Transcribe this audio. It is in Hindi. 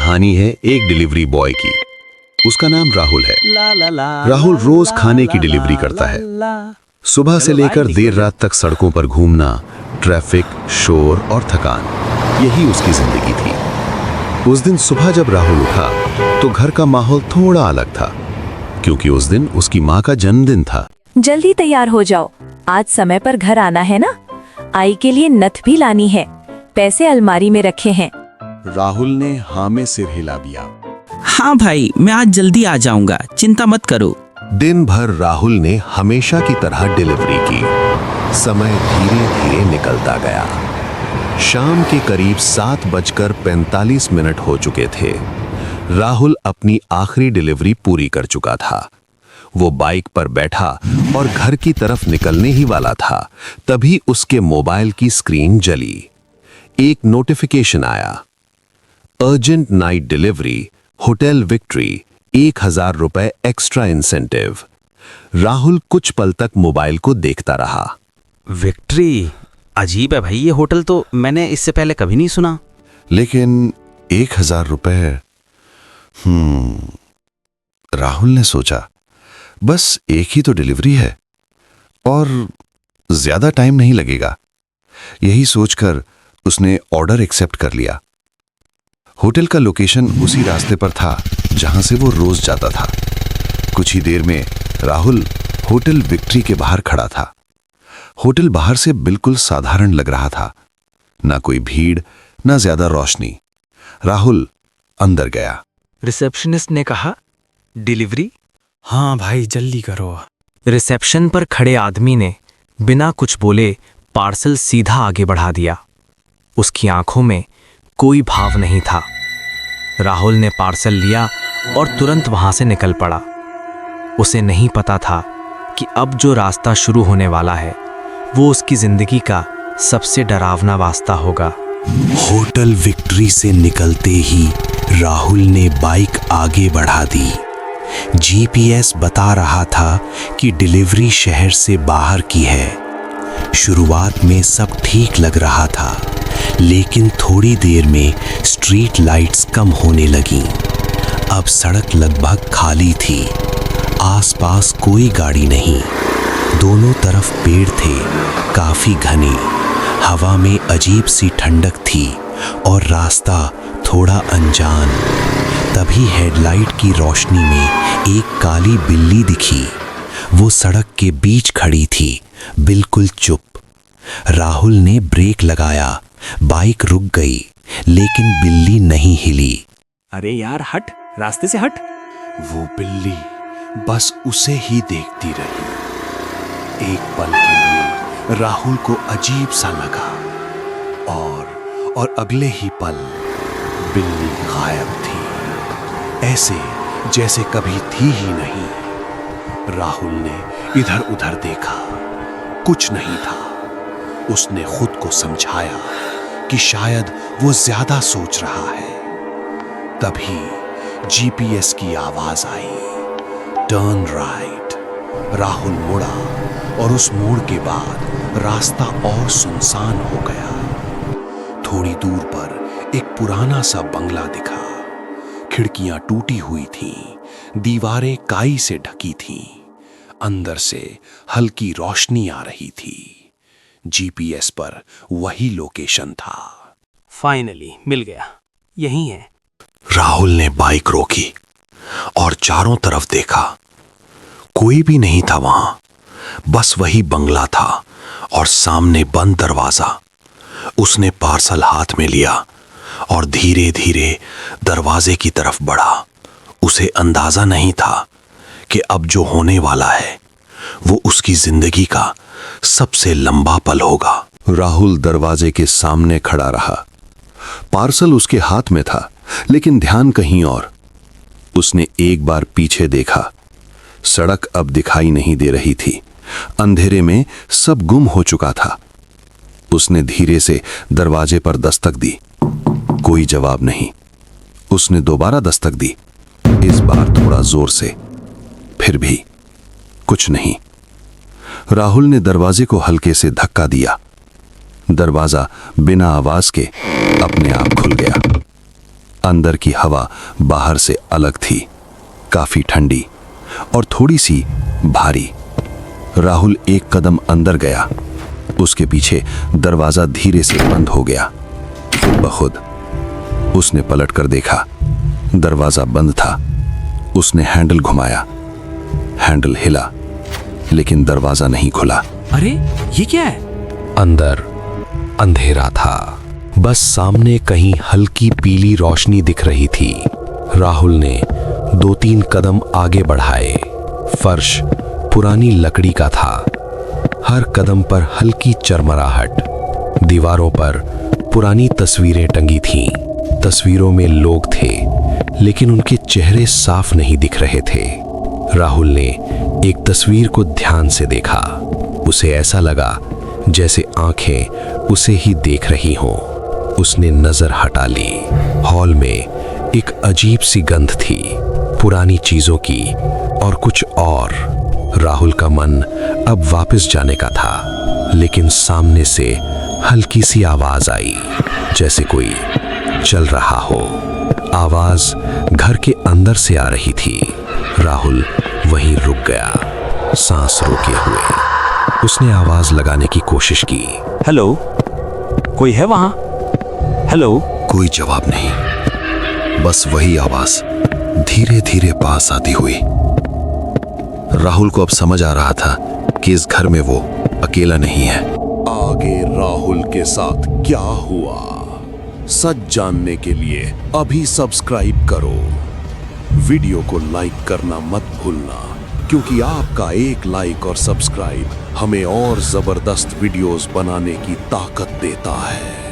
कहानी है एक डिलीवरी बॉय की। उसका नाम राहुल है। राहुल रोज खाने की डिलीवरी करता है। सुबह से लेकर देर रात तक सड़कों पर घूमना, ट्रैफिक, शोर और थकान, यही उसकी जिंदगी थी। उस दिन सुबह जब राहुल उठा तो घर का माहौल थोड़ा अलग था, क्योंकि उस दिन उसकी माँ का जन्मदिन था। जल्दी तैयार हो जाओ, आज समय पर घर आना है ना। आई के लिए नथ भी लानी है, पैसे अलमारी में रखे हैं। राहुल ने हाँ में सिर हिला दिया। हाँ भाई, मैं आज जल्दी आ जाऊंगा, चिंता मत करो। दिन भर राहुल ने हमेशा की तरह डिलीवरी की। समय धीरे धीरे निकलता गया। शाम के करीब 7:45 हो चुके थे। राहुल अपनी आखिरी डिलीवरी पूरी कर चुका था। वो बाइक पर बैठा और घर की तरफ निकलने ही वाला था, तभी उसके मोबाइल की स्क्रीन जली। एक नोटिफिकेशन आया, urgent night delivery, hotel victory, 1000 रुपए एक्स्ट्रा इंसेंटिव। राहुल कुछ पल तक मोबाइल को देखता रहा। विक्ट्री? अजीब है भाई, ये होटल तो मैंने इससे पहले कभी नहीं सुना। लेकिन 1000 रुपए। राहुल ने सोचा, बस एक ही तो डिलीवरी है और ज्यादा टाइम नहीं लगेगा। यही सोचकर उसने ऑर्डर एक्सेप्ट कर लिया। होटल का लोकेशन उसी रास्ते पर था जहां से वो रोज जाता था। कुछ ही देर में राहुल होटल विक्ट्री के बाहर खड़ा था। होटल बाहर से बिल्कुल साधारण लग रहा था, ना कोई भीड़, ना ज्यादा रोशनी। राहुल अंदर गया। रिसेप्शनिस्ट ने कहा, डिलीवरी? हाँ भाई, जल्दी करो। रिसेप्शन पर खड़े आदमी ने बिना कुछ बोले पार्सल सीधा आगे बढ़ा दिया। उसकी आंखों में कोई भाव नहीं था। राहुल ने पार्सल लिया और तुरंत वहां से निकल पड़ा। उसे नहीं पता था कि अब जो रास्ता शुरू होने वाला है वो उसकी जिंदगी का सबसे डरावना वास्ता होगा। होटल विक्ट्री से निकलते ही राहुल ने बाइक आगे बढ़ा दी। जीपीएस बता रहा था कि डिलीवरी शहर से बाहर की है। शुरुआत में सब ठीक लग रहा था, लेकिन थोड़ी देर में स्ट्रीट लाइट्स कम होने लगीं। अब सड़क लगभग खाली थी, आसपास कोई गाड़ी नहीं। दोनों तरफ पेड़ थे, काफी घने। हवा में अजीब सी ठंडक थी और रास्ता थोड़ा अनजान। तभी हेडलाइट की रोशनी में एक काली बिल्ली दिखी। वो सड़क के बीच खड़ी थी, बिल्कुल चुप। राहुल ने ब्रेक लगाया, बाइक रुक गई, लेकिन बिल्ली नहीं हिली। अरे यार हट, रास्ते से हट। वो बिल्ली बस उसे ही देखती रही। एक पल के लिए राहुल को अजीब सा लगा और अगले ही पल बिल्ली गायब थी, ऐसे जैसे कभी थी ही नहीं। राहुल ने इधर उधर देखा, कुछ नहीं था। उसने खुद को समझाया कि शायद वो ज्यादा सोच रहा है। तभी जीपीएस की आवाज आई, टर्न राइट। राहुल मुड़ा और उस मोड़ के बाद रास्ता और सुनसान हो गया। थोड़ी दूर पर एक पुराना सा बंगला दिखा। खिड़कियां टूटी हुई थीं, दीवारें काई से ढकी थीं। अंदर से हल्की रोशनी आ रही थी। जीपीएस पर वही लोकेशन था। फाइनली मिल गया, यही है। राहुल ने बाइक रोकी और चारों तरफ देखा। कोई भी नहीं था वहां, बस वही बंगला था और सामने बंद दरवाजा। उसने पार्सल हाथ में लिया और धीरे धीरे दरवाजे की तरफ बढ़ा। उसे अंदाजा नहीं था कि अब जो होने वाला है वो उसकी जिंदगी का सबसे लंबा पल होगा। राहुल दरवाजे के सामने खड़ा रहा। पार्सल उसके हाथ में था, लेकिन ध्यान कहीं और। उसने एक बार पीछे देखा। सड़क अब दिखाई नहीं दे रही थी। अंधेरे में सब गुम हो चुका था। उसने धीरे से दरवाजे पर दस्तक दी। कोई जवाब नहीं। उसने दोबारा दस्तक दी, इस बार थोड़ा जोर से। फिर भी कुछ नहीं। राहुल ने दरवाजे को हल्के से धक्का दिया। दरवाजा बिना आवाज के अपने आप खुल गया। अंदर की हवा बाहर से अलग थी, काफी ठंडी और थोड़ी सी भारी। राहुल एक कदम अंदर गया, उसके पीछे दरवाजा धीरे से बंद हो गया खुद ब खुद। उसने पलटकर देखा, दरवाजा बंद था। उसने हैंडल घुमाया, हैंडल हिला, लेकिन दरवाजा नहीं खुला। अरे ये क्या है? अंदर अंधेरा था, बस सामने कहीं हल्की पीली रोशनी दिख रही थी। राहुल ने 2-3 कदम आगे बढ़ाए। फर्श पुरानी लकड़ी का था, हर कदम पर हल्की चरमराहट। दीवारों पर पुरानी तस्वीरें टंगी थीं। तस्वीरों में लोग थे, लेकिन उनके चेहरे साफ नहीं दिख रहे थे। राहुल ने एक तस्वीर को ध्यान से देखा। उसे ऐसा लगा जैसे आंखें उसे ही देख रही हों। उसने नजर हटा ली। हॉल में एक अजीब सी गंध थी, पुरानी चीजों की और कुछ और। राहुल का मन अब वापस जाने का था, लेकिन सामने से हल्की सी आवाज आई, जैसे कोई चल रहा हो। आवाज घर के अंदर से आ रही थी। राहुल वहीं रुक गया, सांस रोके हुए। उसने आवाज लगाने की कोशिश की। हेलो, कोई है वहां? हेलो। कोई जवाब नहीं, बस वही आवाज धीरे धीरे पास आती हुई। राहुल को अब समझ आ रहा था कि इस घर में वो अकेला नहीं है। आगे राहुल के साथ क्या हुआ, सच जानने के लिए अभी सब्सक्राइब करो। वीडियो को लाइक करना मत भूलना, क्योंकि आपका एक लाइक और सब्सक्राइब हमें और जबरदस्त वीडियोस बनाने की ताकत देता है।